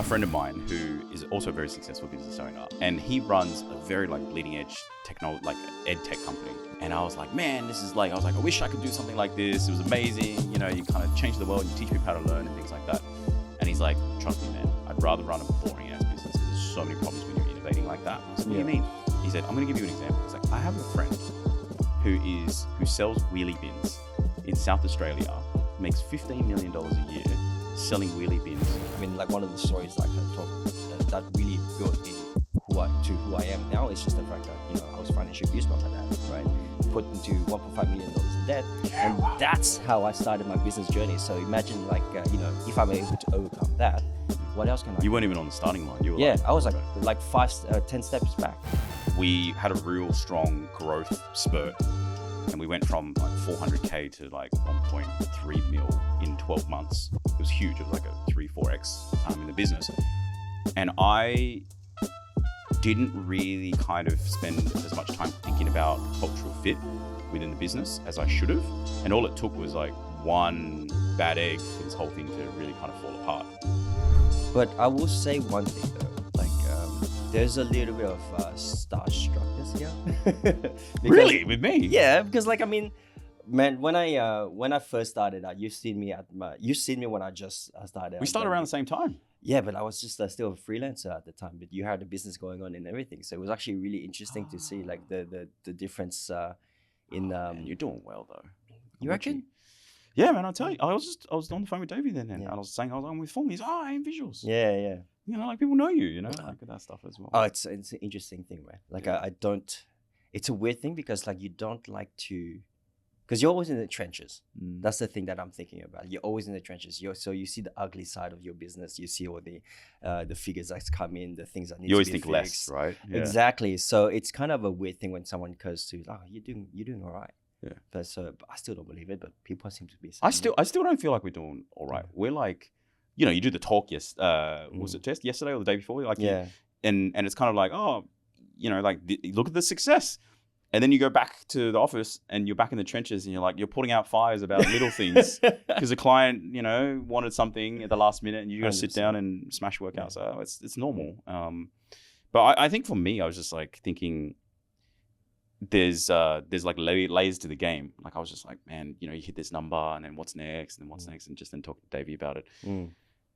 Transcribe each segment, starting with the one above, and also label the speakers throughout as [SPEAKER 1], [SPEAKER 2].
[SPEAKER 1] a friend of mine who is also a very successful business owner, and he runs a very like bleeding edge technology, like ed tech company. And I was like, man, this is like, I was like, I wish I could do something like this. It was amazing. You know, you kind of change the world, you teach people how to learn and things like that. And he's like, trust me, man, I'd rather run a boring ass business. There's so many problems when you're innovating like that. I was like, what do you mean? He said, I'm going to give you an example. He's like, I have a friend who sells wheelie bins in South Australia, makes $15 million a year selling wheelie bins.
[SPEAKER 2] I mean, like one of the stories like I talk that really built in who I am now is just the fact that, you know, I was financially abused by my dad, right? Put into $1.5 million in debt. And that's how I started my business journey. So imagine like, you know, if I'm able to overcome that, what else can I do?
[SPEAKER 1] You weren't even on the starting line. You were
[SPEAKER 2] I was like 10 steps back.
[SPEAKER 1] We had a real strong growth spurt, and we went from like 400K to like 1.3 mil in 12 months. It was huge. It was like a 3-4x in the business. And I didn't really kind of spend as much time thinking about cultural fit within the business as I should have. And all it took was like one bad egg for this whole thing to really kind of fall apart.
[SPEAKER 2] But I will say one thing though, like there's a little bit of starstruckness here.
[SPEAKER 1] Really? With me?
[SPEAKER 2] Yeah, because like, I mean, man, when I first started out, you've seen me when I just started.
[SPEAKER 1] We started around the same time.
[SPEAKER 2] Yeah, but I was just still a freelancer at the time, but you had the business going on and everything. So it was actually really interesting to see like the difference in.
[SPEAKER 1] Man, you're doing well though.
[SPEAKER 2] You reckon?
[SPEAKER 1] Yeah, man, I'll tell you. I was on the phone with Davey then, and I was saying I was on with film. He's I aim visuals.
[SPEAKER 2] Yeah.
[SPEAKER 1] You know, like people know you know, like that stuff as well.
[SPEAKER 2] Oh, it's an interesting thing, man. Like I don't. It's a weird thing because like you don't like to. Because you're always in the trenches. That's the thing that I'm thinking about. You're always in the trenches. So you see the ugly side of your business. You see all the figures that come in, the things that need to be fixed.
[SPEAKER 1] You always think less, right?
[SPEAKER 2] Yeah. Exactly. So it's kind of a weird thing when someone goes to, oh, you're doing all right.
[SPEAKER 1] Yeah.
[SPEAKER 2] But I still don't believe it. But people seem to be.
[SPEAKER 1] I still don't feel like we're doing all right. We're like, you know, you do the talk. Was it just yesterday or the day before? Like, and it's kind of like, oh, you know, like look at the success. And then you go back to the office and you're back in the trenches and you're like, you're putting out fires about little things because a client, you know, wanted something at the last minute and you got to sit down and smash work out. So it's normal. But I think for me, I was just like thinking there's like layers to the game. Like I was just like, man, you know, you hit this number and then what's next and then what's next, and just then talk to Davey about it.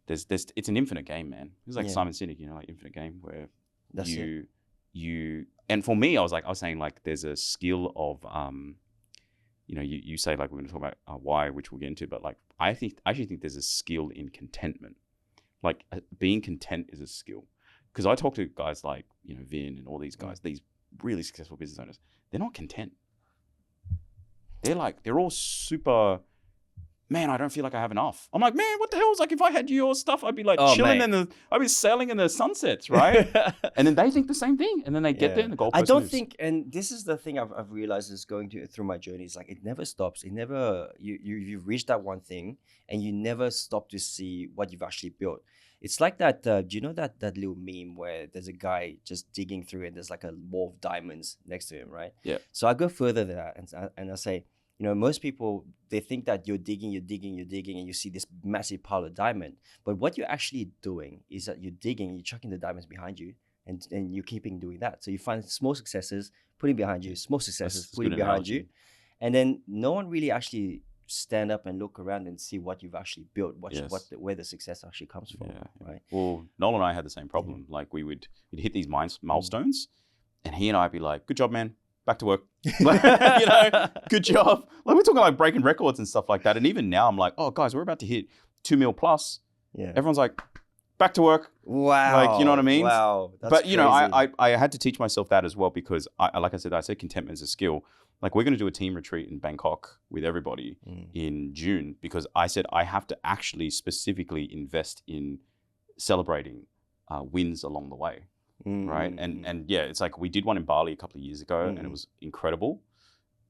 [SPEAKER 1] It's an infinite game, man. It's like Simon Sinek, you know, like infinite game where and for me, I was saying like there's a skill of, you know, you say like we're going to talk about why, which we'll get into, but like I actually think there's a skill in contentment. Like being content is a skill. Because I talk to guys like, you know, Vin and all these guys, these really successful business owners, they're not content. They're all super, man, I don't feel like I have enough. I'm like, man, what the hell? It's like if I had your stuff, I'd be like chilling I'd be sailing in the sunsets, right? And then they think the same thing. And then they get there and the goalpost
[SPEAKER 2] I don't
[SPEAKER 1] moves.
[SPEAKER 2] think, and this is the thing I've realized is going through my journey, is like it never stops. It never, you've reached that one thing and you never stop to see what you've actually built. It's like that, do you know that little meme where there's a guy just digging through and there's like a wall of diamonds next to him, right? Yeah. So I go further than that and I say, you know, most people, they think that you're digging, and you see this massive pile of diamond. But what you're actually doing is that you're digging, you're chucking the diamonds behind you, and you're keeping doing that. So you find small successes, putting behind you, small successes, putting behind you. And then no one really actually stand up and look around and see what you've actually built, where the success actually comes from, right?
[SPEAKER 1] Well, Noel and I had the same problem. Like we'd hit these milestones, and he and I'd be like, good job, man. Back to work. You know, good job. Like we're talking like breaking records and stuff like that. And even now I'm like, oh guys, we're about to hit 2 mil plus. Yeah. Everyone's like, back to work.
[SPEAKER 2] Wow.
[SPEAKER 1] Like, you know what I mean?
[SPEAKER 2] Wow.
[SPEAKER 1] But you know, I had to teach myself that as well because like I said contentment is a skill. Like we're going to do a team retreat in Bangkok with everybody in June because I said I have to actually specifically invest in celebrating wins along the way. Right. And yeah, it's like we did one in Bali a couple of years ago and it was incredible.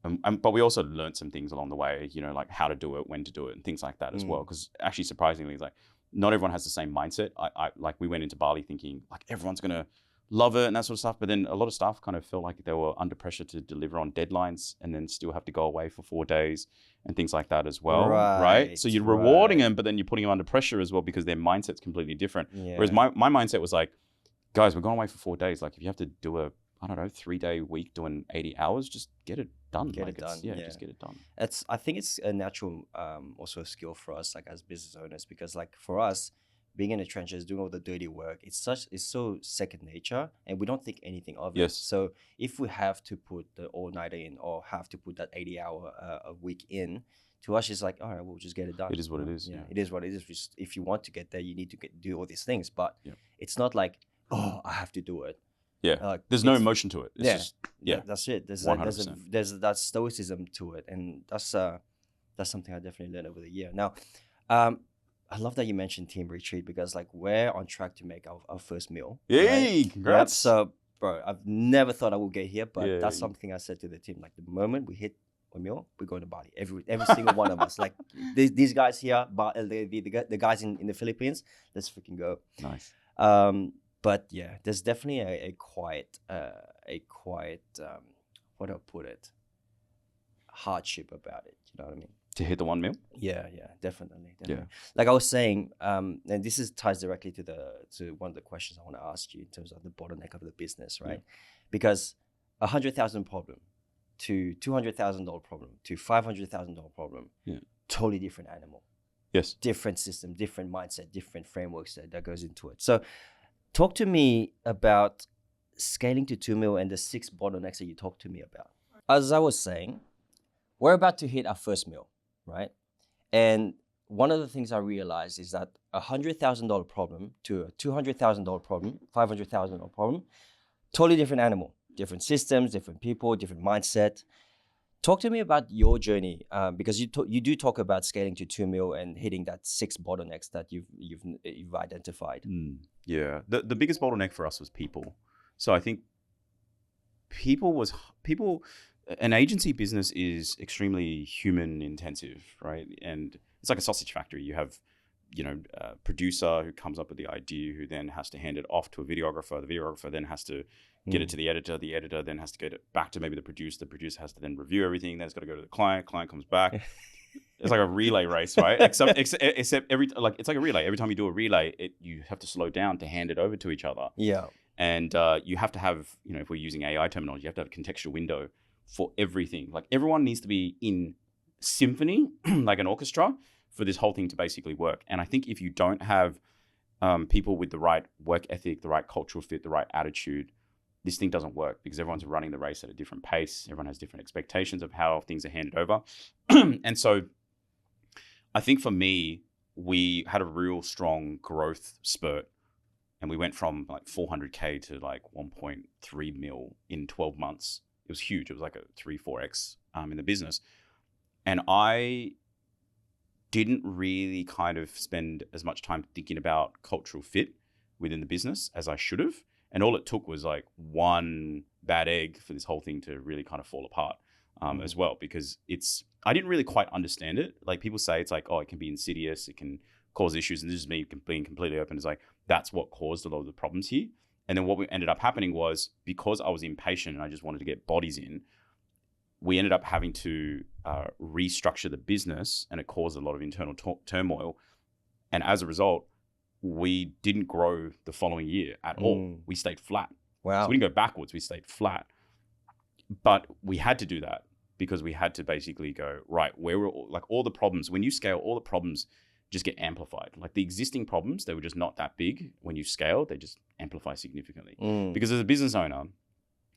[SPEAKER 1] But we also learned some things along the way, you know, like how to do it, when to do it and things like that as well. Because actually, surprisingly, it's like not everyone has the same mindset. I like we went into Bali thinking like everyone's going to love it and that sort of stuff. But then a lot of staff kind of felt like they were under pressure to deliver on deadlines and then still have to go away for 4 days and things like that as well, right? So you're rewarding them, but then you're putting them under pressure as well because their mindset's completely different. Yeah. Whereas my mindset was like, guys, we're going away for 4 days. Like if you have to do a, I don't know, 3-day week doing 80 hours, just get it done. Just get it done.
[SPEAKER 2] I think it's a natural, also a skill for us, like as business owners, because like for us, being in the trenches, doing all the dirty work, it's so second nature, and we don't think anything of it. So if we have to put the all-nighter in or have to put that 80-hour a week in, to us, it's like, all right, we'll just get it done.
[SPEAKER 1] It is what it is.
[SPEAKER 2] Yeah, it is what it is. If you want to get there, you need to do all these things, but it's not like, oh, I have to do it.
[SPEAKER 1] Yeah, there's no emotion to it. It's just,
[SPEAKER 2] that's it. There's that stoicism to it, and that's something I definitely learned over the year. Now, I love that you mentioned team retreat because like we're on track to make our first meal.
[SPEAKER 1] Yay! Right? Congrats.
[SPEAKER 2] So, bro, I've never thought I would get here, but that's something I said to the team. Like the moment we hit a meal, we're going to Bali. Every single one of us. Like these guys here, but the guys in the Philippines, let's freaking go.
[SPEAKER 1] Nice.
[SPEAKER 2] But yeah, there's definitely a quiet, what do I put it? Hardship about it. You know what I mean?
[SPEAKER 1] To hit the 1 meal?
[SPEAKER 2] Yeah, definitely. Yeah. Like I was saying, and this ties directly to one of the questions I want to ask you in terms of the bottleneck of the business, right? Yeah. Because $100,000 problem to $200,000 problem to $500,000 problem, totally different animal.
[SPEAKER 1] Yes.
[SPEAKER 2] Different system, different mindset, different frameworks that goes into it. So talk to me about scaling to 2 mil and the 6 bottlenecks that you talked to me about. As I was saying, we're about to hit our first mil, right? And one of the things I realized is that $100,000 problem to a $200,000 problem, $500,000 problem, totally different animal, different systems, different people, different mindset. Talk to me about your journey, because you do talk about scaling to 2 mil and hitting that 6 bottlenecks that you've identified.
[SPEAKER 1] Yeah, the biggest bottleneck for us was people. So I think people. An agency business is extremely human intensive, right? And it's like a sausage factory. You have, a producer who comes up with the idea, who then has to hand it off to a videographer. The videographer then has to get it to the editor. The editor then has to get it back to maybe the producer. The producer has to then review everything. Then it's got to go to the client. Client comes back. It's like a relay race, right? Except it's like a relay. Every time you do a relay, you have to slow down to hand it over to each other.
[SPEAKER 2] Yeah.
[SPEAKER 1] And you have to have, if we're using AI terminology, you have to have a contextual window for everything. Like everyone needs to be in symphony, like an orchestra, for this whole thing to basically work. And I think if you don't have people with the right work ethic, the right cultural fit, the right attitude, this thing doesn't work because everyone's running the race at a different pace. Everyone has different expectations of how things are handed over. And so I think for me, we had a real strong growth spurt. And we went from like 400K to like 1.3 mil in 12 months. It was huge. It was like a 3-4x in the business. And I didn't really kind of spend as much time thinking about cultural fit within the business as I should have. And all it took was like one bad egg for this whole thing to really kind of fall apart as well, because I didn't really quite understand it. Like people say it's like, oh, it can be insidious. It can cause issues. And this is me being completely open. It's like, that's what caused a lot of the problems here. And then what ended up happening was, because I was impatient and I just wanted to get bodies in, we ended up having to restructure the business, and it caused a lot of internal turmoil. And as a result, we didn't grow the following year at all. We stayed flat.
[SPEAKER 2] Wow.
[SPEAKER 1] So we didn't go backwards, we stayed flat. But we had to do that because we had to basically go, right, where were all the problems, when you scale, all the problems just get amplified. Like the existing problems, they were just not that big. When you scale, they just amplify significantly. Because as a business owner,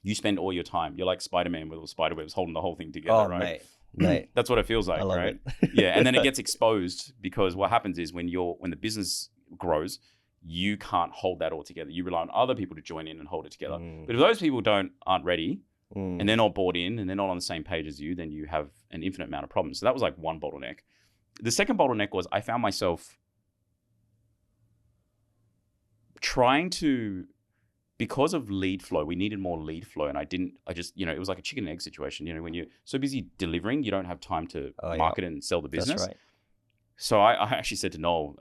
[SPEAKER 1] you spend all your time. You're like Spider-Man with all spider webs holding the whole thing together, right?
[SPEAKER 2] Mate.
[SPEAKER 1] That's what it feels like, right? Yeah, and then it gets exposed, because what happens is when the business grows, you can't hold that all together. You rely on other people to join in and hold it together. But if those people aren't ready, and they're not bought in, and they're not on the same page as you, then you have an infinite amount of problems. So that was like one bottleneck. The second bottleneck was I found myself trying to, because of lead flow, we needed more lead flow. And it was like a chicken and egg situation. When you're so busy delivering, you don't have time to market and sell the business.
[SPEAKER 2] That's right.
[SPEAKER 1] So I actually said to Noel,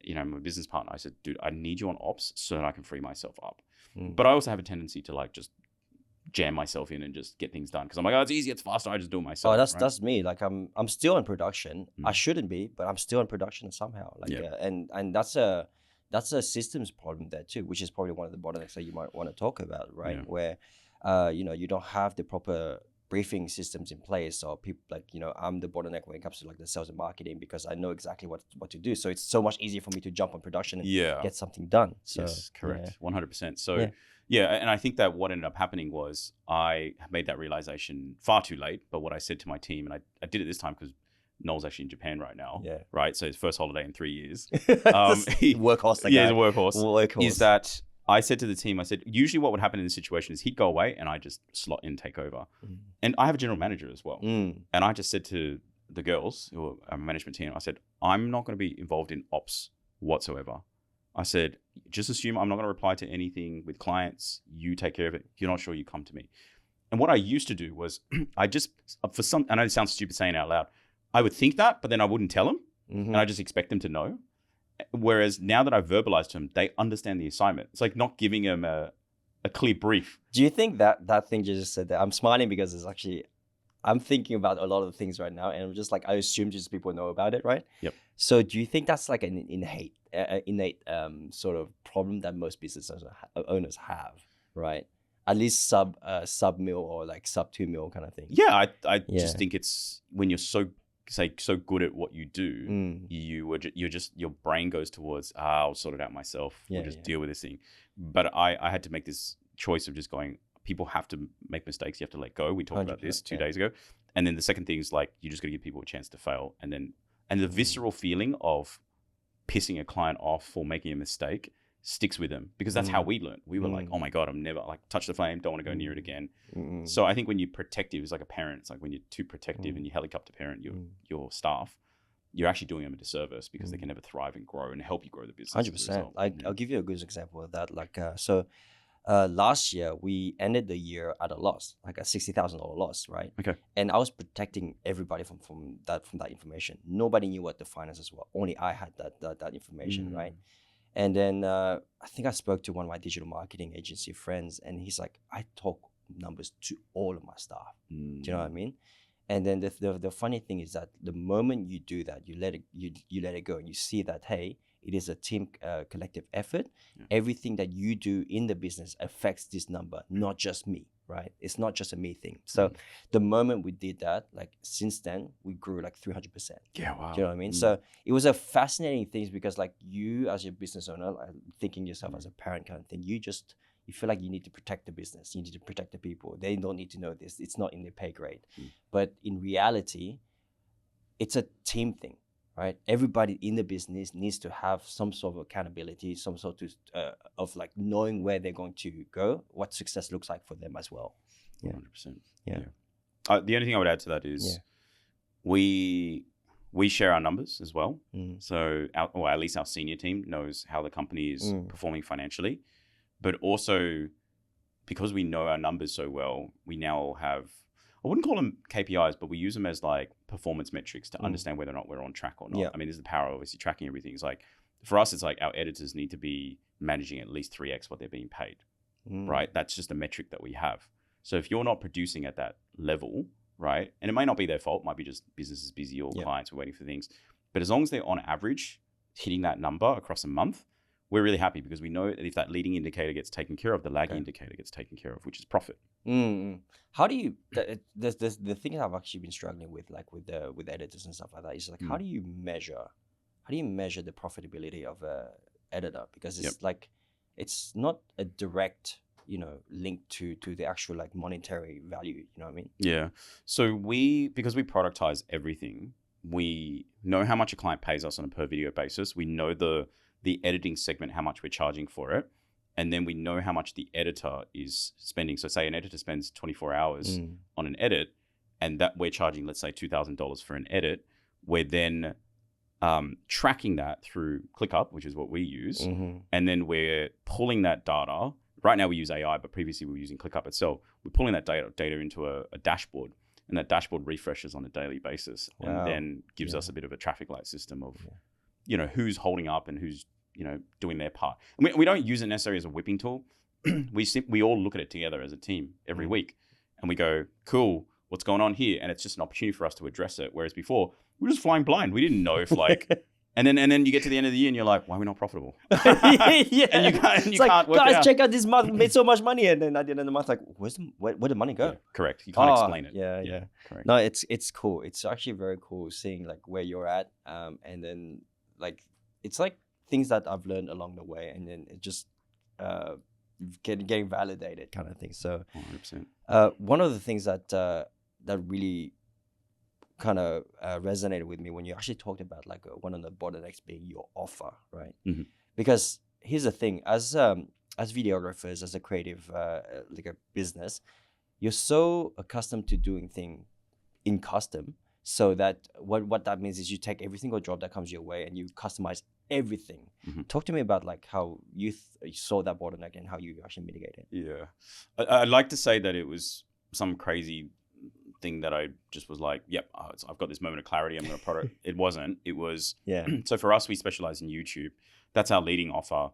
[SPEAKER 1] my business partner, I said, dude, I need you on ops so that I can free myself up. But I also have a tendency to like just jam myself in and just get things done because I'm like, oh, it's easy, it's faster, I just do it myself.
[SPEAKER 2] Oh, that's me. Like I'm still in production. I shouldn't be, but I'm still in production somehow. Like and that's a systems problem there too, which is probably one of the bottlenecks that you might want to talk about, right? Yeah. Where you don't have the proper briefing systems in place, or people like I'm the bottleneck when it comes to like the sales and marketing because I know exactly what to do. So it's so much easier for me to jump on production and get something done. So,
[SPEAKER 1] yes, correct, 100%. So and I think that what ended up happening was I made that realization far too late. But what I said to my team, and I did it this time because Noel's actually in Japan right now, right? So his first holiday in 3 years.
[SPEAKER 2] Workhorse,
[SPEAKER 1] he's a workhorse. Is that I said to the team, I said, usually what would happen in this situation is he'd go away and I just slot in, take over. And I have a general manager as well. And I just said to the girls who are our management team, I said, I'm not going to be involved in ops whatsoever. I said, just assume I'm not going to reply to anything with clients. You take care of it. If you're not sure, you come to me. And what I used to do was I know it sounds stupid saying it out loud. I would think that, but then I wouldn't tell them. And I just expect them to know. Whereas now that I've verbalized to them, they understand the assignment. It's like not giving them a clear brief.
[SPEAKER 2] Do you think that thing you just said there, I'm smiling because it's actually, I'm thinking about a lot of the things right now. And I'm just like, I assume just people know about it, right?
[SPEAKER 1] Yep.
[SPEAKER 2] So do you think that's like an innate sort of problem that most business owners have, right? At least sub mil or like sub 2 mil kind of thing.
[SPEAKER 1] Yeah, I just think it's when you're so good at what you do, your brain goes towards, I'll sort it out myself. We'll just deal with this thing. But I had to make this choice of just going, people have to make mistakes. You have to let go. We talked about this 2 days ago. And then the second thing is like, you just got to give people a chance to fail. And the visceral feeling of pissing a client off for making a mistake sticks with them because that's how we learned. We were like, oh my God, I'm never like touch the flame. Don't want to go near it again. So I think when you're protective, it's like a parent. It's like when you're too protective and you helicopter parent your staff, you're actually doing them a disservice because they can never thrive and grow and help you grow the business.
[SPEAKER 2] 100%. I'll give you a good example of that. Like, last year we ended the year at a loss, like a $60,000 loss, right?
[SPEAKER 1] Okay.
[SPEAKER 2] And I was protecting everybody from that information. Nobody knew what the finances were. Only I had that information, right? And then I think I spoke to one of my digital marketing agency friends, and he's like, I talk numbers to all of my staff. Do you know what I mean? And then the funny thing is that the moment you do that, you let it go, and you see that, hey, it is a team collective effort. Everything that you do in the business affects this number, not just me, right? It's not just a me thing. So the moment we did that, like since then, we grew like 300%.
[SPEAKER 1] Yeah, wow.
[SPEAKER 2] Do you know what I mean? So it was a fascinating thing because like you as your business owner, like, thinking yourself as a parent kind of thing, you feel like you need to protect the business. You need to protect the people. They don't need to know this. It's not in their pay grade. But in reality, it's a team thing. Right, everybody in the business needs to have some sort of accountability, some sort of like knowing where they're going to go, what success looks like for them as well.
[SPEAKER 1] 100%. Yeah. The only thing I would add to that is we share our numbers as well. So or at least our senior team knows how the company is performing financially, but also because we know our numbers so well, we now have, I wouldn't call them KPIs, but we use them as like performance metrics to understand whether or not we're on track or not. Yeah. I mean, this is the power of obviously tracking everything. It's like, for us, it's like our editors need to be managing at least 3x what they're being paid, right? That's just a metric that we have. So if you're not producing at that level, right? And it may not be their fault, it might be just business is busy or clients are waiting for things. But as long as they're on average hitting that number across a month, we're really happy because we know that if that leading indicator gets taken care of, the lagging indicator gets taken care of, which is profit.
[SPEAKER 2] How do you? The thing I've actually been struggling with, like with editors and stuff like that, is like how do you measure the profitability of a editor? Because it's like it's not a direct link to the actual like monetary value. You know what I mean?
[SPEAKER 1] Yeah. So because we productize everything, we know how much a client pays us on a per video basis. We know the editing segment, how much we're charging for it. And then we know how much the editor is spending. So say an editor spends 24 hours on an edit, and that we're charging, let's say $2,000 for an edit. We're then tracking that through ClickUp, which is what we use. And then we're pulling that data. Right now we use AI, but previously we were using ClickUp itself. We're pulling that data into a dashboard. and that dashboard refreshes on a daily basis, and then gives us a bit of a traffic light system of, who's holding up and who's, doing their part. And we don't use it necessarily as a whipping tool. We all look at it together as a team every week, and we go, cool, what's going on here? And it's just an opportunity for us to address it. Whereas before, we were just flying blind. We didn't know if and then you get to the end of the year and you're like, why are we not profitable? And you can't work
[SPEAKER 2] guys,
[SPEAKER 1] out.
[SPEAKER 2] check out this month, we made so much money. And then at the end of the month, like, where did money go?
[SPEAKER 1] Yeah, correct. You can't explain it.
[SPEAKER 2] Yeah.
[SPEAKER 1] Correct.
[SPEAKER 2] No, it's cool. It's actually very cool seeing like where you're at. And then like, it's like things that I've learned along the way, and then it just getting validated kind of thing. So
[SPEAKER 1] 100%.
[SPEAKER 2] one of the things that really kind of resonated with me when you actually talked about like one of the bottlenecks being your offer, right?
[SPEAKER 1] Mm-hmm.
[SPEAKER 2] Because here's the thing, as videographers, as a creative like a business, you're so accustomed to doing things in custom, so that what that means is you take every single job that comes your way and you customize everything.
[SPEAKER 1] Mm-hmm.
[SPEAKER 2] Talk to me about like how you saw that bottleneck and how you actually mitigate it.
[SPEAKER 1] Yeah, I'd like to say that it was some crazy thing that I just was like, yep, I've got this moment of clarity, I'm going to product. It wasn't. It was. So for us, we specialize in YouTube. That's our leading offer.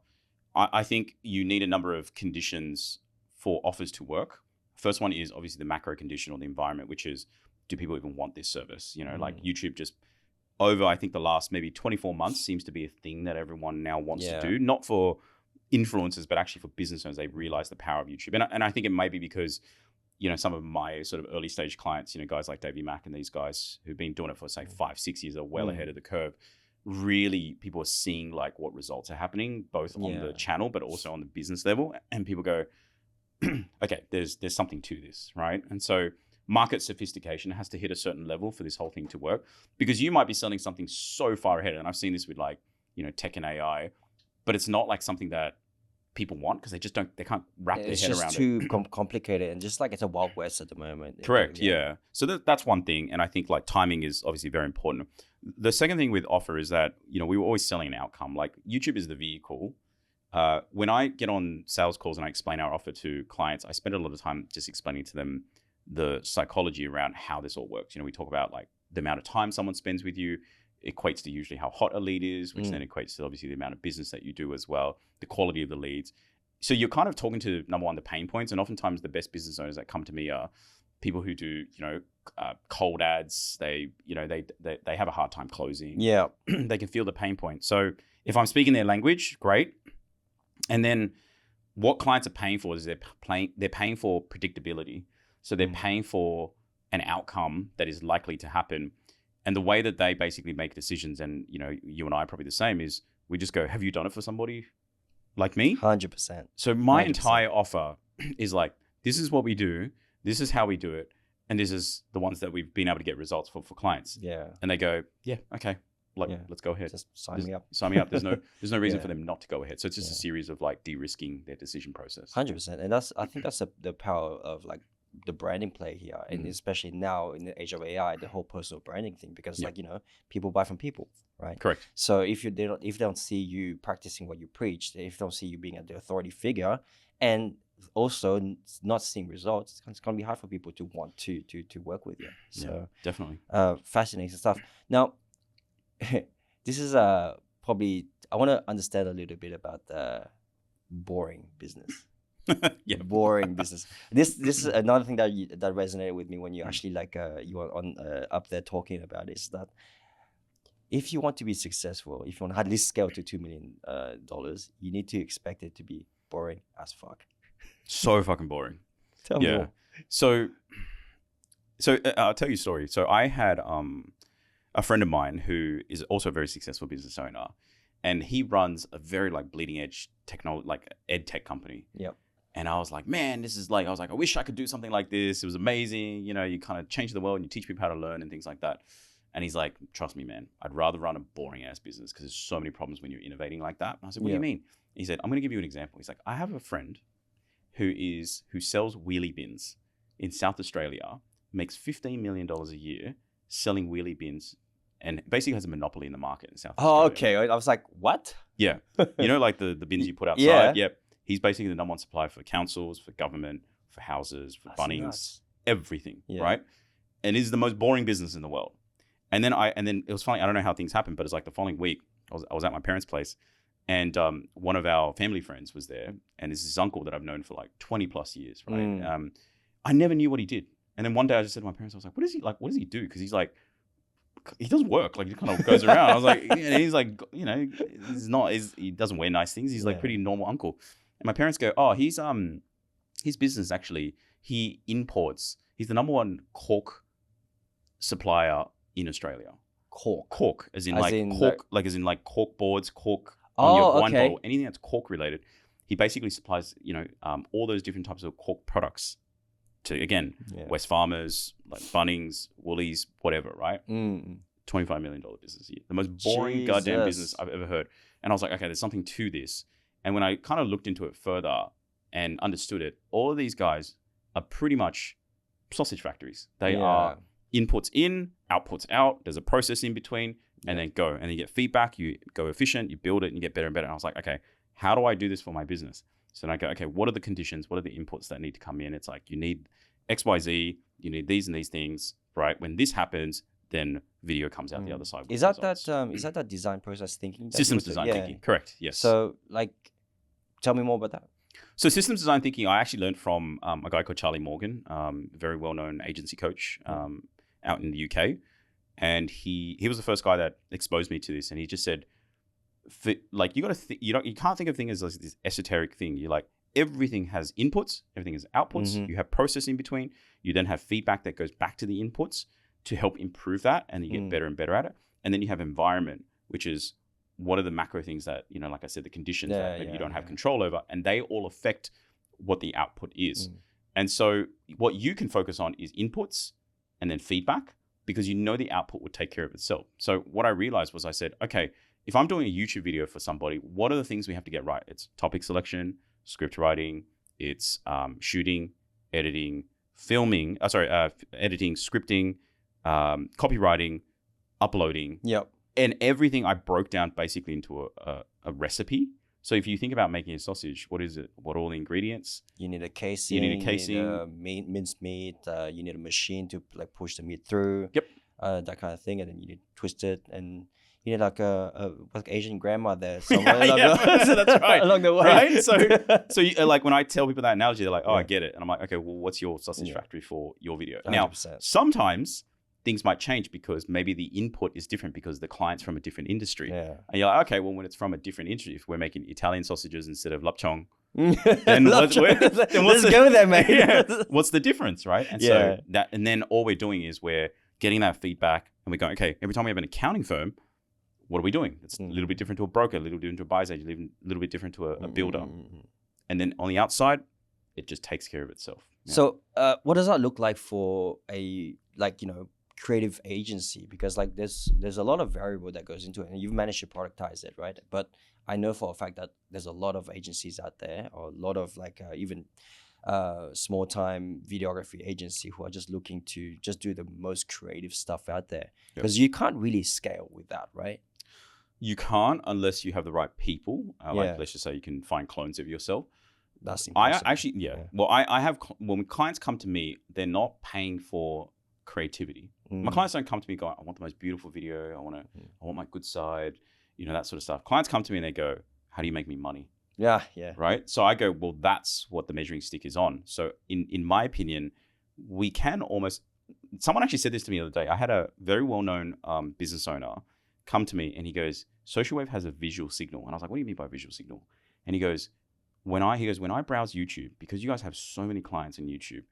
[SPEAKER 1] I think you need a number of conditions for offers to work. First one is obviously the macro condition or the environment, which is, do people even want this service? Like YouTube just over, I think the last maybe 24 months seems to be a thing that everyone now wants to do, not for influencers, but actually for business owners. They've realized the power of YouTube. And I think it may be because, some of my sort of early stage clients, guys like Davey Mack and these guys who've been doing it for say 5-6 years are well ahead of the curve. Really, people are seeing like what results are happening, both on the channel, but also on the business level. And people go, okay, there's something to this, right? And so market sophistication has to hit a certain level for this whole thing to work, because you might be selling something so far ahead. And I've seen this with like, tech and AI, but it's not like something that people want, because they can't wrap their head around it.
[SPEAKER 2] It's just too complicated, and just like it's a wild west at the moment.
[SPEAKER 1] Correct. Yeah. So that's one thing. And I think like timing is obviously very important. The second thing with offer is that, we were always selling an outcome. Like YouTube is the vehicle. When I get on sales calls and I explain our offer to clients, I spend a lot of time just explaining to them the psychology around how this all works. We talk about like the amount of time someone spends with you equates to usually how hot a lead is, which then equates to obviously the amount of business that you do as well, the quality of the leads. So you're kind of talking to, number one, the pain points. And oftentimes the best business owners that come to me are people who do, cold ads. They have a hard time closing.
[SPEAKER 2] Yeah.
[SPEAKER 1] They can feel the pain point. So if I'm speaking their language, great. And then what clients are paying for is they're paying for predictability. So they're paying for an outcome that is likely to happen. And the way that they basically make decisions, and you and I are probably the same, is we just go, have you done it for somebody like me?
[SPEAKER 2] 100%.
[SPEAKER 1] So my
[SPEAKER 2] 100%.
[SPEAKER 1] entire offer is like, this is what we do, this is how we do it, and this is the ones that we've been able to get results for clients.
[SPEAKER 2] Yeah.
[SPEAKER 1] And they go, yeah, okay, let's go ahead.
[SPEAKER 2] Just sign me up.
[SPEAKER 1] Sign me up. There's no reason for them not to go ahead. So it's just a series of like de-risking their decision process.
[SPEAKER 2] 100%. And I think that's the power of like the branding play here, and especially now in the age of AI, the whole personal branding thing, because like people buy from people, right?
[SPEAKER 1] Correct.
[SPEAKER 2] So if they don't see you practicing what you preach, if they don't see you being the authority figure, and also not seeing results, it's going to be hard for people to want to work with you. So
[SPEAKER 1] definitely
[SPEAKER 2] fascinating stuff. Now this is probably, I want to understand a little bit about the boring business. Boring business. This is another thing that resonated with me when you actually like you were on up there talking about, is that if you want to be successful, if you want to at least scale to $2 million, you need to expect it to be boring as fuck.
[SPEAKER 1] So fucking boring.
[SPEAKER 2] Tell me more.
[SPEAKER 1] So I'll tell you a story. So I had a friend of mine who is also a very successful business owner, and he runs a very like bleeding edge technology, like ed tech company.
[SPEAKER 2] Yep.
[SPEAKER 1] And I was like, man, this is like, I wish I could do something like this. It was amazing. You kind of change the world and you teach people how to learn and things like that. And he's like, trust me, man, I'd rather run a boring ass business because there's so many problems when you're innovating like that. And I said, what do you mean? He said, I'm going to give you an example. He's like, I have a friend who sells wheelie bins in South Australia, makes $15 million a year selling wheelie bins, and basically has a monopoly in the market in South Australia.
[SPEAKER 2] Oh, okay. I was like, what?
[SPEAKER 1] Yeah. Like the bins you put outside?
[SPEAKER 2] Yeah.
[SPEAKER 1] Yep. He's basically the number one supplier for councils, for government, for houses, for Bunnings, everything, right? and is the most boring business in the world. And then it was funny. I don't know how things happened, but it's like the following week, I was at my parents' place, and one of our family friends was there, and this is his uncle that I've known for like 20 plus years, right? I never knew what he did. And then one day I just said to my parents, I was like, what does he do? Because he's like, he doesn't work. Like, he kind of goes around. I was like, and he's like, you know, he doesn't wear nice things. He's like pretty normal uncle. And my parents go, oh, his business actually, he imports. He's the number one cork supplier in Australia. Cork, as in cork boards, cork on your wine bottle, anything that's cork related. He basically supplies, you know, all those different types of cork products to, again, West Farmers, like Bunnings, Woolies, whatever, right? $25 million business a year. The most boring goddamn business I've ever heard. And I was like, okay, there's something to this. And when I kind of looked into it further and understood it, all of these guys are pretty much sausage factories. They are inputs in, outputs out. There's a process in between, and then go. And you get feedback, you go efficient, you build it, and you get better and better. And I was like, okay, how do I do this for my business? So then I go, okay, what are the conditions? What are the inputs that need to come in? It's like, you need X, Y, Z, you need these and these things, right? When this happens, then video comes out the other side.
[SPEAKER 2] Is that that design process thinking?
[SPEAKER 1] Systems design thinking, correct, yes.
[SPEAKER 2] So like, tell me more about that.
[SPEAKER 1] So systems design thinking, I actually learned from a guy called Charlie Morgan, very well-known agency coach out in the UK. And he was the first guy that exposed me to this. And he just said, like, you can't think of things as this esoteric thing. You're like, everything has inputs, everything has outputs. You have process in between. You then have feedback that goes back to the inputs to help improve that, and you get better and better at it. And then you have environment, which is what are the macro things that, you know, like I said, the conditions that you don't have control over, and they all affect what the output is. And so what you can focus on is inputs and then feedback, because you know the output would take care of itself. So what I realized was, I said, okay, if I'm doing a YouTube video for somebody, what are the things we have to get right? It's topic selection, script writing, it's shooting, editing, editing, scripting, copywriting, uploading. And everything I broke down basically into a recipe. So if you think about making a sausage, what is it? What are all the ingredients?
[SPEAKER 2] You need a casing. You need minced meat. You need a machine to like push the meat through. That kind of thing. And then you need to twist it, and you need like a Asian grandma there somewhere.
[SPEAKER 1] That's right.
[SPEAKER 2] Along the way.
[SPEAKER 1] Right? So you, like, when I tell people that analogy, they're like, oh, I get it. And I'm like, okay, well, what's your sausage factory for your video? 100%. Now, sometimes things might change because maybe the input is different because the client's from a different industry. And you're like, okay, well, when it's from a different industry, if we're making Italian sausages instead of lapchong, then let's
[SPEAKER 2] go there, mate.
[SPEAKER 1] What's the difference, right? And so and then all we're doing is we're getting that feedback, and we're going, okay, every time we have an accounting firm, what are we doing? It's a little bit different to a broker, a little different to a buyer's agent, a little bit different to a builder. And then on the outside, it just takes care of itself.
[SPEAKER 2] So what does that look like for a, like, you know, creative agency? Because like there's a lot of variable that goes into it, and you've managed to productize it, right? But I know for a fact that there's a lot of agencies out there, or a lot of like even small time videography agency who are just looking to just do the most creative stuff out there, because you can't really scale with that, right?
[SPEAKER 1] You can't unless you have the right people. Like, let's just say you can find clones of yourself.
[SPEAKER 2] That's impossible.
[SPEAKER 1] I actually, Well, I have, when clients come to me, they're not paying for creativity. My clients don't come to me going, I want the most beautiful video. I want my good side, you know, that sort of stuff. Clients come to me and they go, how do you make me money? Right. So I go, well, that's what the measuring stick is on. So in my opinion, we can almost, someone actually said this to me the other day. I had a very well-known business owner come to me and he goes, Social Wave has a visual signal. And I was like, what do you mean by visual signal? And he goes, when I browse YouTube, because you guys have so many clients in YouTube,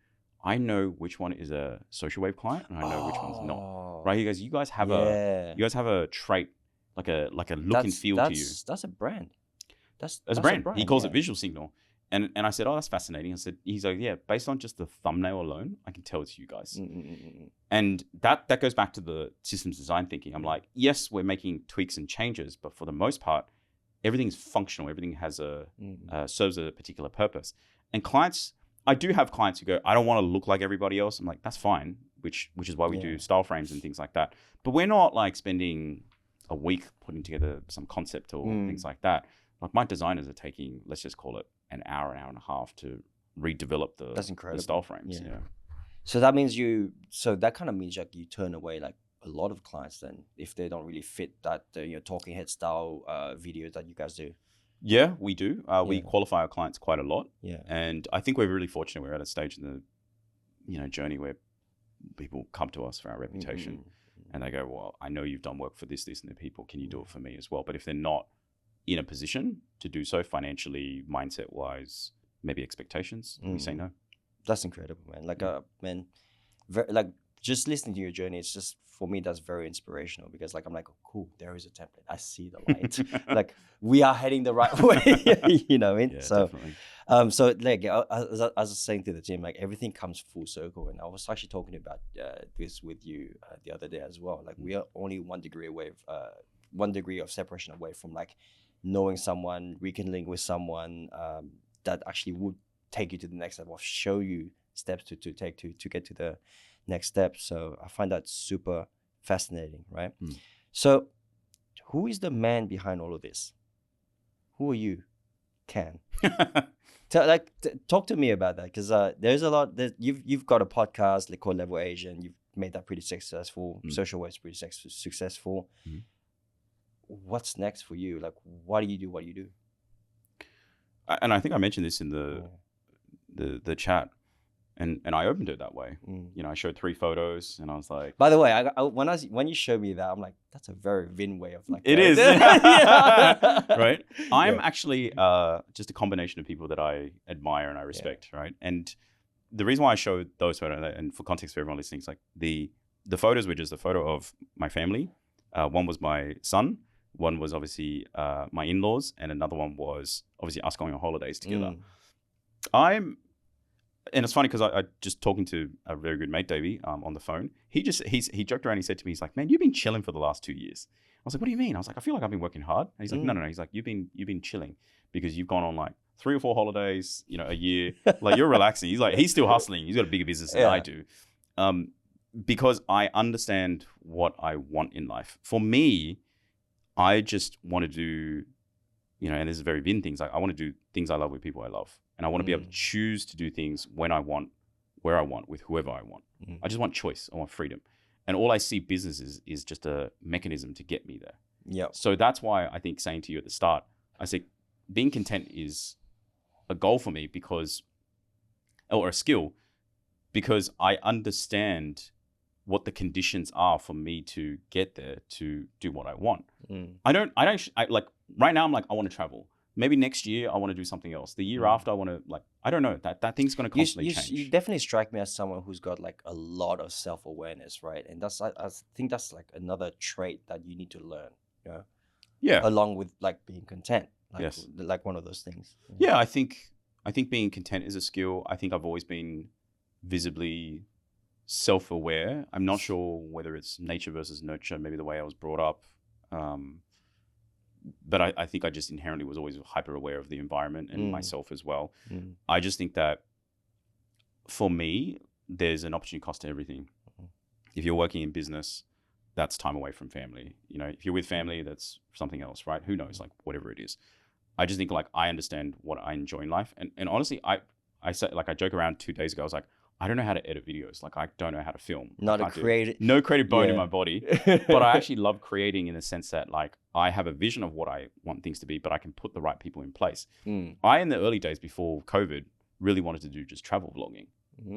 [SPEAKER 1] I know which one is a Social Wave client and I know which one's not. Right? He goes, you guys have a trait, like a look and feel to you.
[SPEAKER 2] That's a brand. That's
[SPEAKER 1] a brand. He calls it visual signal. And I said, oh, that's fascinating. I said, he's like, yeah, based on just the thumbnail alone, I can tell it's you guys. And that goes back to the systems design thinking. I'm like, yes, we're making tweaks and changes, but for the most part, everything's functional. Everything has serves a particular purpose. And clients, I do have clients who go, I don't want to look like everybody else. I'm like, that's fine, which is why we do style frames and things like that. But we're not like spending a week putting together some concept or things like that. Like, my designers are taking, let's just call it an hour and a half to redevelop the style frames.
[SPEAKER 2] So that means that kind of means like you turn away like a lot of clients then if they don't really fit that talking head style videos that you guys do.
[SPEAKER 1] Yeah, we do. We qualify our clients quite a lot.
[SPEAKER 2] Yeah.
[SPEAKER 1] And I think we're really fortunate. We're at a stage in the journey where people come to us for our reputation and they go, well, I know you've done work for this, and the people. Can you do it for me as well? But if they're not in a position to do so financially, mindset wise, maybe expectations, we say no.
[SPEAKER 2] That's incredible, man. Like, just listening to your journey, it's just, for me, that's very inspirational because like, I'm like, oh, cool, there is a template. I see the light. Like we are heading the right way, you know what I mean?
[SPEAKER 1] Yeah,
[SPEAKER 2] so,
[SPEAKER 1] definitely.
[SPEAKER 2] So like, as I was saying to the team, like everything comes full circle. And I was actually talking about this with you the other day as well. Like we are only 1 degree away, 1 degree of separation away from like knowing someone, rekindling with someone that actually would take you to the next level, show you steps to take to get to the next step. So I find that super fascinating, right? So who is the man behind all of this? Who are you, Ken? Talk to me about that, because there's a lot that you've got a podcast like called Level Asian. You've made that pretty successful. Social Wave's pretty successful. What's next for you? Like, what do you do?
[SPEAKER 1] And I think I mentioned this in the chat, and I opened it that way. I showed 3 photos, and I was like,
[SPEAKER 2] by the way, when you showed me that, I'm like, that's a very Vin way of like.
[SPEAKER 1] It is. Right. I'm actually just a combination of people that I admire and I respect. Right. And the reason why I showed those photos, and for context for everyone listening, is like the photos were just a photo of my family. One was my son. One was obviously my in-laws, and another one was obviously us going on holidays together. And it's funny because I just talking to a very good mate, Davey, on the phone. He joked around. He said to me, he's like, "Man, you've been chilling for the last 2 years." I was like, "What do you mean?" I was like, "I feel like I've been working hard." And he's like, "No. He's like, you've been chilling because you've gone on like 3 or 4 holidays, a year. Like you're relaxing." He's like, he's still hustling. He's got a bigger business than I do, because I understand what I want in life. For me, I just want to do, and this is very Vin things. Like I want to do things I love with people I love. And I want to be able to choose to do things when I want, where I want, with whoever I want. I just want choice. I want freedom. And all I see business is just a mechanism to get me there.
[SPEAKER 2] Yeah.
[SPEAKER 1] So that's why I think saying to you at the start, I say being content is a goal for me or a skill, because I understand what the conditions are for me to get there to do what I want. I like right now I'm like, I want to travel. Maybe next year I want to do something else. The year after I want to I don't know. That thing's going to constantly change.
[SPEAKER 2] You definitely strike me as someone who's got like a lot of self-awareness, right? And I think that's like another trait that you need to learn,
[SPEAKER 1] Yeah.
[SPEAKER 2] Along with like being content. Like,
[SPEAKER 1] yes.
[SPEAKER 2] Like one of those things.
[SPEAKER 1] Yeah, I think being content is a skill. I think I've always been visibly self-aware. I'm not sure whether it's nature versus nurture, maybe the way I was brought up. But I think I just inherently was always hyper aware of the environment and myself as well. I just think that for me, there's an opportunity cost to everything. If you're working in business, that's time away from family. If you're with family, that's something else, right? Who knows? Like whatever it is. I just think like I understand what I enjoy in life. And honestly, I said, like I joke around 2 days ago, I was like, I don't know how to edit videos. Like I don't know how to film.
[SPEAKER 2] No
[SPEAKER 1] creative bone in my body. But I actually love creating in the sense that like I have a vision of what I want things to be, but I can put the right people in place. I, in the early days before COVID, really wanted to do just travel vlogging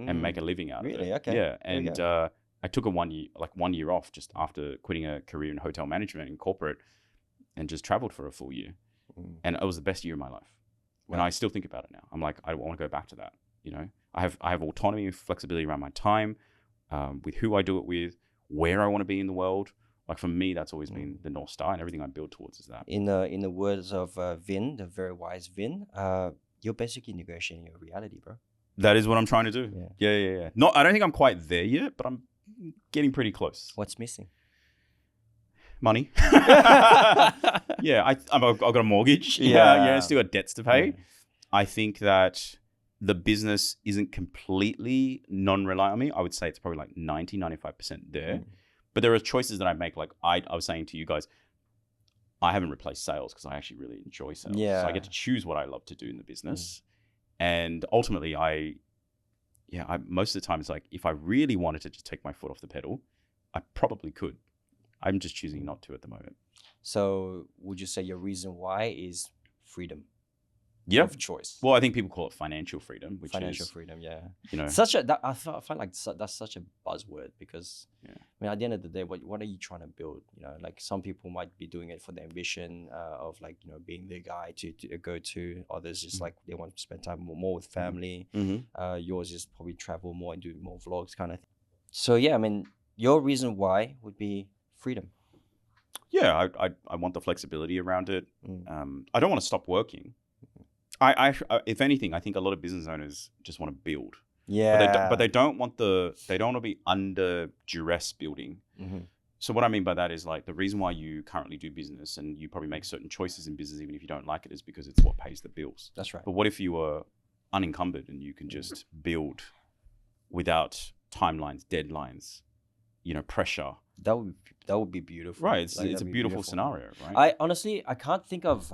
[SPEAKER 1] and make a living out of it.
[SPEAKER 2] Really? Okay.
[SPEAKER 1] Yeah. And I took a 1 year off just after quitting a career in hotel management in corporate, and just traveled for a full year. And it was the best year of my life. And I still think about it now. I'm like, I want to go back to that. I have autonomy and flexibility around my time, with who I do it with, where I want to be in the world. Like for me, that's always been the North Star, and everything I build towards is that.
[SPEAKER 2] In the words of Vin, the very wise Vin, you're basically negotiating your reality, bro.
[SPEAKER 1] That is what I'm trying to do. Yeah. I don't think I'm quite there yet, but I'm getting pretty close.
[SPEAKER 2] What's missing?
[SPEAKER 1] Money. Yeah, I've got a mortgage. Yeah, still got debts to pay. Yeah. I think that the business isn't completely non-reliant on me. I would say it's probably like 90-95% there. But there are choices that I make. Like I was saying to you guys, I haven't replaced sales because I actually really enjoy sales.
[SPEAKER 2] Yeah.
[SPEAKER 1] So I get to choose what I love to do in the business. And ultimately, yeah, most of the time it's like, if I really wanted to just take my foot off the pedal, I probably could. I'm just choosing not to at the moment.
[SPEAKER 2] So would you say your reason why is freedom
[SPEAKER 1] Yep.
[SPEAKER 2] of choice?
[SPEAKER 1] Well, I think people call it financial freedom, which
[SPEAKER 2] Financial
[SPEAKER 1] is,
[SPEAKER 2] freedom, yeah.
[SPEAKER 1] you know,
[SPEAKER 2] I find like that's such a buzzword, because
[SPEAKER 1] yeah.
[SPEAKER 2] I mean, at the end of the day, what are you trying to build? You know, like some people might be doing it for the ambition of like, you know, being the guy to go to. Others just like they want to spend time more with family. Yours is probably travel more and do more vlogs kind of thing. So yeah, I mean, your reason why would be freedom.
[SPEAKER 1] Yeah, I want the flexibility around it. I don't want to stop working. I if anything, I think a lot of business owners just want to build.
[SPEAKER 2] Yeah.
[SPEAKER 1] But they don't want to be under duress building. So what I mean by that is like, the reason why you currently do business and you probably make certain choices in business, even if you don't like it, is because it's what pays the bills.
[SPEAKER 2] That's right.
[SPEAKER 1] But what if you were unencumbered and you can just build without timelines, deadlines, you know, pressure?
[SPEAKER 2] That would be beautiful.
[SPEAKER 1] Right. It's a beautiful scenario, right?
[SPEAKER 2] I honestly, I can't think of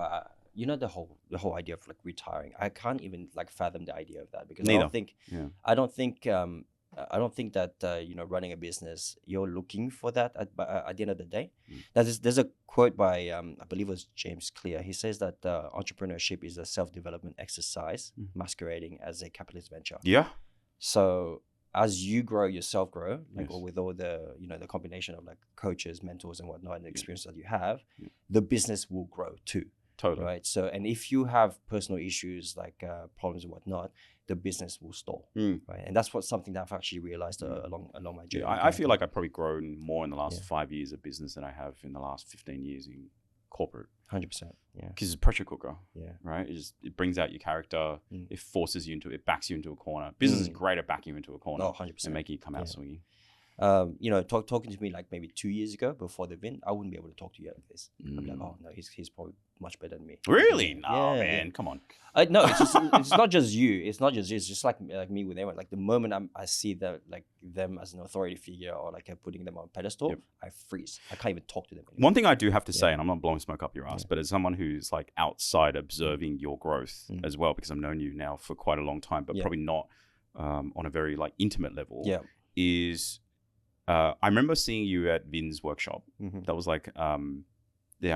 [SPEAKER 2] you know, the whole idea of like retiring. I can't even like fathom the idea of that, because I don't think that you know, running a business, you're looking for that at the end of the day. There's a quote by I believe it was James Clear. He says that entrepreneurship is a self-development exercise masquerading as a capitalist venture.
[SPEAKER 1] Yeah.
[SPEAKER 2] So as you grow, yourself grow, like with all the, you know, the combination of like coaches, mentors and whatnot, and the experience that you have, the business will grow too.
[SPEAKER 1] Totally.
[SPEAKER 2] Right. So, and if you have personal issues like problems and whatnot, the business will stall. Right. And that's something that I've actually realized along my journey.
[SPEAKER 1] Yeah, I feel like I've probably grown more in the last 5 years of business than I have in the last 15 years in corporate.
[SPEAKER 2] 100%. Yeah.
[SPEAKER 1] Because it's a pressure cooker.
[SPEAKER 2] Yeah.
[SPEAKER 1] Right. It brings out your character. It forces you it backs you into a corner. Business is great at backing you into a corner.
[SPEAKER 2] No, 100%.
[SPEAKER 1] And making you come out swinging.
[SPEAKER 2] You know, talking to me like maybe 2 years ago before the event, I wouldn't be able to talk to you like this. I'd be like, oh no, he's probably much better than me.
[SPEAKER 1] Really? No, man, come on.
[SPEAKER 2] No, it's not just you. It's not just you. It's just like me with everyone. Like the moment I see that like them as an authority figure, or like putting them on a pedestal, I freeze. I can't even talk to them anymore.
[SPEAKER 1] One thing I do have to say, and I'm not blowing smoke up your ass, but as someone who's like outside observing your growth as well, because I've known you now for quite a long time, but probably not on a very like intimate level, is I remember seeing you at Vin's workshop. That was like, I'm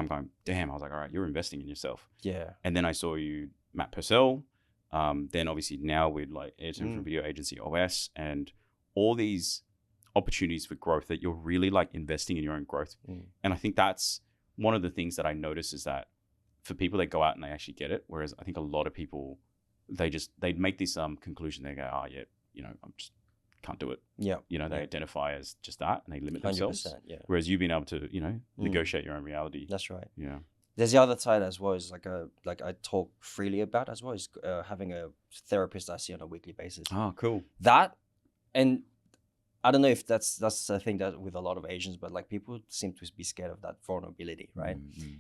[SPEAKER 1] going, damn. I was like, all right, you're investing in yourself.
[SPEAKER 2] Yeah.
[SPEAKER 1] And then I saw you, Matt Purcell. Then obviously now with like from video agency OS, and all these opportunities for growth that you're really like investing in your own growth. And I think that's one of the things that I notice, is that for people that go out and they actually get it, whereas I think a lot of people, they make this conclusion. They go, oh yeah, you know, I'm just can't do it. Yeah. You know, they identify as just that and they limit themselves. Whereas you've been able to, you know, negotiate your own reality.
[SPEAKER 2] That's right.
[SPEAKER 1] Yeah.
[SPEAKER 2] There's the other side as well, is like I talk freely about as well, is having a therapist I see on a weekly basis.
[SPEAKER 1] Oh, cool.
[SPEAKER 2] That, and I don't know if that's a thing that with a lot of Asians, but like people seem to be scared of that vulnerability, right?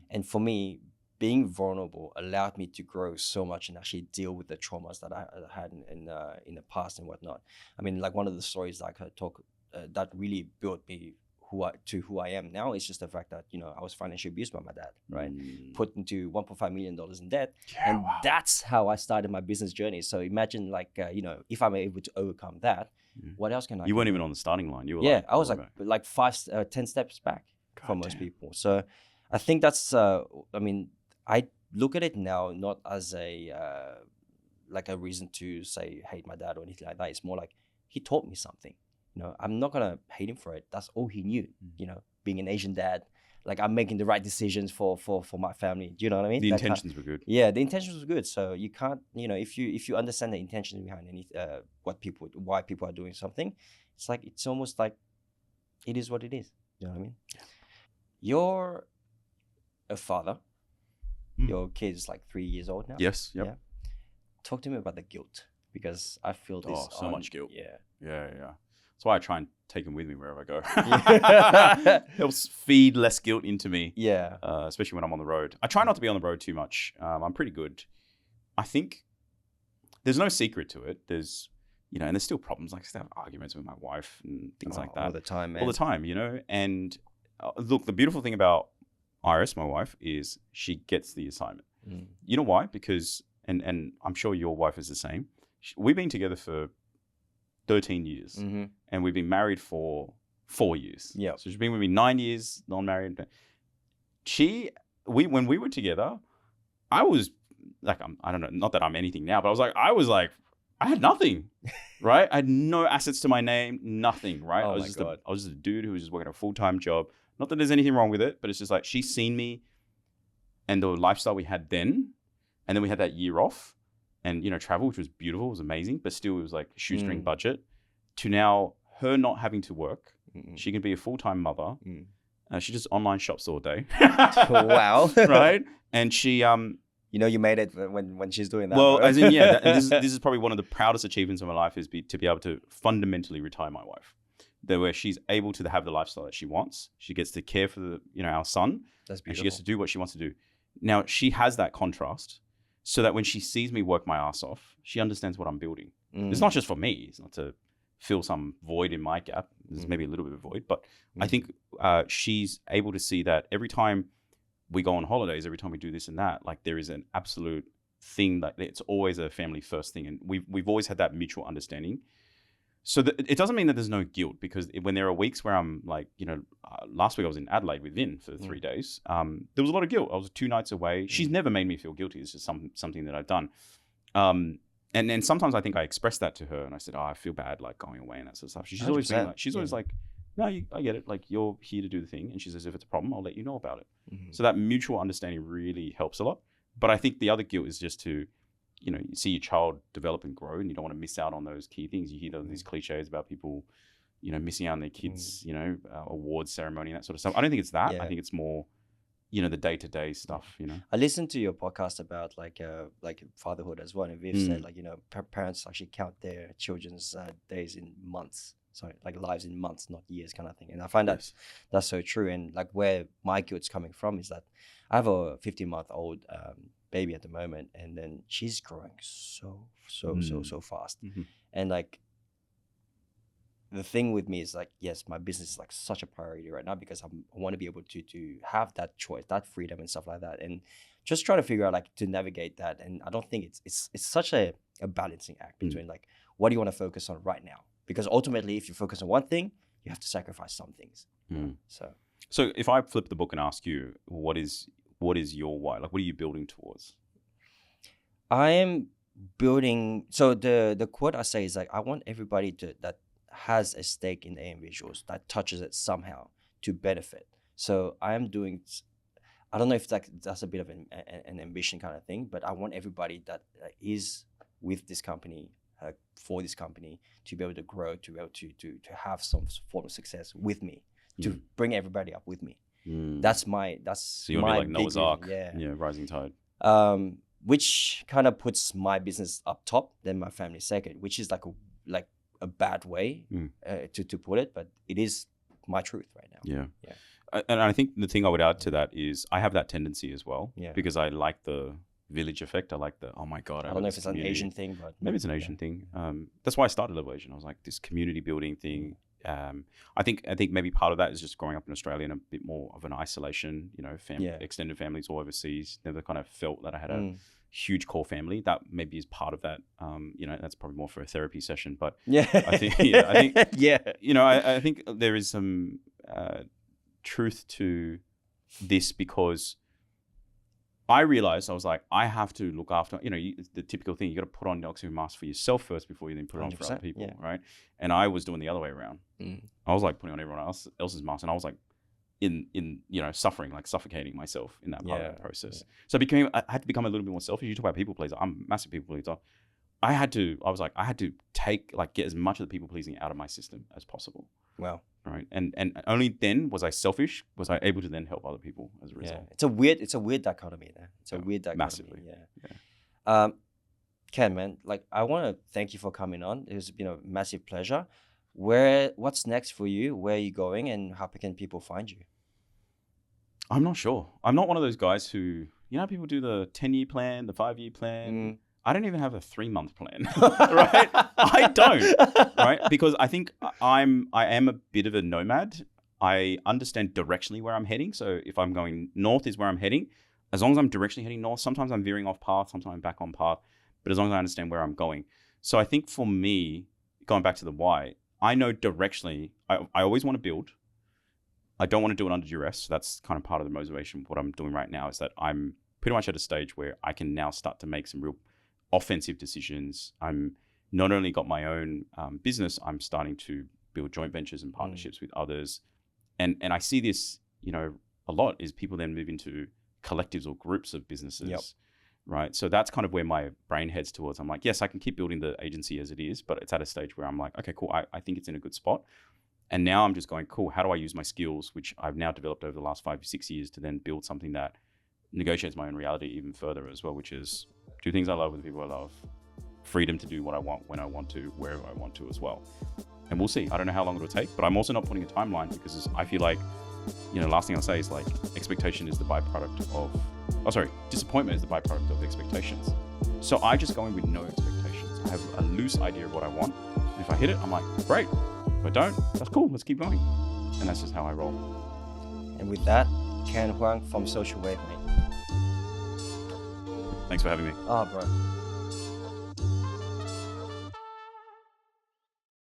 [SPEAKER 2] And for me, being vulnerable allowed me to grow so much and actually deal with the traumas that I had in the past and whatnot. I mean, like one of the stories that I could talk that really built me who I am now is just the fact that, you know, I was financially abused by my dad, right? Put into $1.5 million in debt.
[SPEAKER 1] Yeah,
[SPEAKER 2] and that's how I started my business journey. So imagine like, you know, if I'm able to overcome that, what else can I do?
[SPEAKER 1] You weren't even on the starting line. You were
[SPEAKER 2] I was like 10 steps back from most people. So I think that's, I mean, I look at it now not as a like a reason to say hate my dad or anything like that. It's more like he taught me something. You know, I'm not gonna hate him for it. That's all he knew. You know, being an Asian dad, like I'm making the right decisions for my family. Do you know what I mean?
[SPEAKER 1] The intentions were good.
[SPEAKER 2] Yeah, the intentions were good. So you can't, you know, if you understand the intentions behind why people are doing something, it's almost like it is what it is. You know what I mean? Yeah. You're a father. Your kid is like 3 years old now.
[SPEAKER 1] Yes. Yep.
[SPEAKER 2] Yeah. Talk to me about the guilt, because I feel this.
[SPEAKER 1] Oh, so much guilt.
[SPEAKER 2] Yeah.
[SPEAKER 1] That's why I try and take him with me wherever I go. Helps feed less guilt into me.
[SPEAKER 2] Yeah.
[SPEAKER 1] Especially when I'm on the road. I try not to be on the road too much. I'm pretty good. I think there's no secret to it. There's, you know, and there's still problems. Like I still have arguments with my wife and things like that.
[SPEAKER 2] All the time, man.
[SPEAKER 1] All the time, you know. And look, the beautiful thing about Iris, my wife, is she gets the assignment. You know why? Because, and I'm sure your wife is the same. We've been together for 13 years.
[SPEAKER 2] Mm-hmm.
[SPEAKER 1] And we've been married for 4 years.
[SPEAKER 2] Yeah.
[SPEAKER 1] So she's been with me 9 years, non-married. When we were together, I was like, I don't know, not that I'm anything now, but I was like, I had nothing, right? I had no assets to my name, nothing, right?
[SPEAKER 2] Oh
[SPEAKER 1] I was just a dude who was just working a full-time job. Not that there's anything wrong with it, but it's just like, she's seen me and the lifestyle we had then. And then we had that year off and, travel, which was beautiful, it was amazing, but still it was like shoestring budget, to now her not having to work. She can be a full-time mother. She just online shops all day.
[SPEAKER 2] Wow.
[SPEAKER 1] Right? And she...
[SPEAKER 2] you made it when she's doing that.
[SPEAKER 1] Well,
[SPEAKER 2] bro.
[SPEAKER 1] as in, yeah, this is probably one of the proudest achievements of my life, is to be able to fundamentally retire my wife. Where she's able to have the lifestyle that she wants. She gets to care for our son.
[SPEAKER 2] That's beautiful.
[SPEAKER 1] And she gets to do what she wants to do. Now, she has that contrast so that when she sees me work my ass off, she understands what I'm building. It's not just for me. It's not to fill some void in my gap. There's maybe a little bit of void, but I think she's able to see that every time we go on holidays, every time we do this and that, like there is an absolute thing that it's always a family first thing. And we've always had that mutual understanding. So it doesn't mean that there's no guilt, because when there are weeks where I'm like, last week I was in Adelaide with Vin for 3 days. There was a lot of guilt. I was 2 nights away. She's never made me feel guilty. It's just something that I've done. And then sometimes I think I expressed that to her and I said, I feel bad like going away and that sort of stuff. She's always been like, always like, no, I get it. Like, you're here to do the thing. And she says, if it's a problem, I'll let you know about it. So that mutual understanding really helps a lot. But I think the other guilt is just to, you see your child develop and grow, and you don't want to miss out on those key things. You hear these cliches about people, missing out on their kids, awards ceremony and that sort of stuff. I don't think it's that. I think it's more, the day-to-day stuff,
[SPEAKER 2] I listened to your podcast about like fatherhood as well. And Viv said parents actually count their children's days in months. Sorry, like lives in months, not years, kind of thing. And I find that's so true. And like where my guilt's coming from is that I have a 15-month-old baby at the moment, and then she's growing so fast. And like the thing with me is like, yes, my business is like such a priority right now, because I want to be able to have that choice, that freedom and stuff like that, and just trying to figure out like to navigate that. And I don't think it's such a balancing act between like, what do you want to focus on right now? Because ultimately, if you focus on one thing, you have to sacrifice some things.
[SPEAKER 1] So if I flip the book and ask you, what is your why? Like, what are you building towards?
[SPEAKER 2] I am building. So the quote I say is like, I want everybody that has a stake in AM Visuals, that touches it somehow, to benefit. So I am doing. I don't know if that's a bit of an ambition kind of thing, but I want everybody that is with this company, for this company, to be able to grow, to be able to have some form of success with me, to bring everybody up with me. That's
[SPEAKER 1] so you want to be like Noah's Ark, rising tide.
[SPEAKER 2] Which kind of puts my business up top, then my family second, which is like a bad way to put it, but it is my truth right now.
[SPEAKER 1] Yeah. And I think the thing I would add to that is I have that tendency as well, because I like the village effect. I like the, oh my God.
[SPEAKER 2] I don't know if it's an Asian thing, but
[SPEAKER 1] maybe it's an Asian thing. That's why I started Level Asian. I was like, this community building thing. I think maybe part of that is just growing up in Australia in a bit more of an isolation, extended families all overseas. Never kind of felt that I had a huge core family. That maybe is part of that. That's probably more for a therapy session, but I think there is some truth to this, because I realized, I was like, I have to look after, the typical thing, you got to put on the oxygen mask for yourself first before you then put it on for other people, right? And I was doing the other way around. I was like putting on everyone else's mask, and I was like in suffering, like suffocating myself in that part of the process. So I had to become a little bit more selfish. You talk about people pleaser. I'm a massive people pleaser. I had to get as much of the people pleasing out of my system as possible.
[SPEAKER 2] Wow.
[SPEAKER 1] Right. And only then was I selfish, was I able to then help other people as a result.
[SPEAKER 2] It's a weird dichotomy there. It's a weird dichotomy.
[SPEAKER 1] Massively.
[SPEAKER 2] Ken, man, like I want to thank you for coming on. It's been a massive pleasure. What's next for you? Where are you going, and how can people find you?
[SPEAKER 1] I'm not sure. I'm not one of those guys who, people do the 10-year plan, the 5-year plan. I don't even have a 3-month plan, right? I don't, right? Because I think I am a bit of a nomad. I understand directionally where I'm heading. So if I'm going north is where I'm heading. As long as I'm directionally heading north, sometimes I'm veering off path, sometimes I'm back on path. But as long as I understand where I'm going. So I think for me, going back to the why, I know directionally, I always want to build. I don't want to do it under duress. So that's kind of part of the motivation. What I'm doing right now is that I'm pretty much at a stage where I can now start to make some real offensive decisions. I'm not only got my own business, I'm starting to build joint ventures and partnerships with others. And I see this, a lot is people then move into collectives or groups of businesses, right? So that's kind of where my brain heads towards. I'm like, yes, I can keep building the agency as it is, but it's at a stage where I'm like, okay, cool. I think it's in a good spot. And now I'm just going, cool, how do I use my skills, which I've now developed over the last 5 to 6 years, to then build something that negotiates my own reality even further as well, which is do things I love with the people I love, freedom to do what I want, when I want to, wherever I want to as well. And we'll see. I don't know how long it'll take, but I'm also not putting a timeline because I feel like, last thing I'll say is like expectation is the byproduct of, disappointment is the byproduct of expectations. So I just go in with no expectations. I have a loose idea of what I want. And if I hit it, I'm like, great. If I don't, that's cool. Let's keep going. And that's just how I roll.
[SPEAKER 2] And with that, Ken Huang from Social Wave, mate.
[SPEAKER 1] Thanks for having me.
[SPEAKER 2] Oh, bro.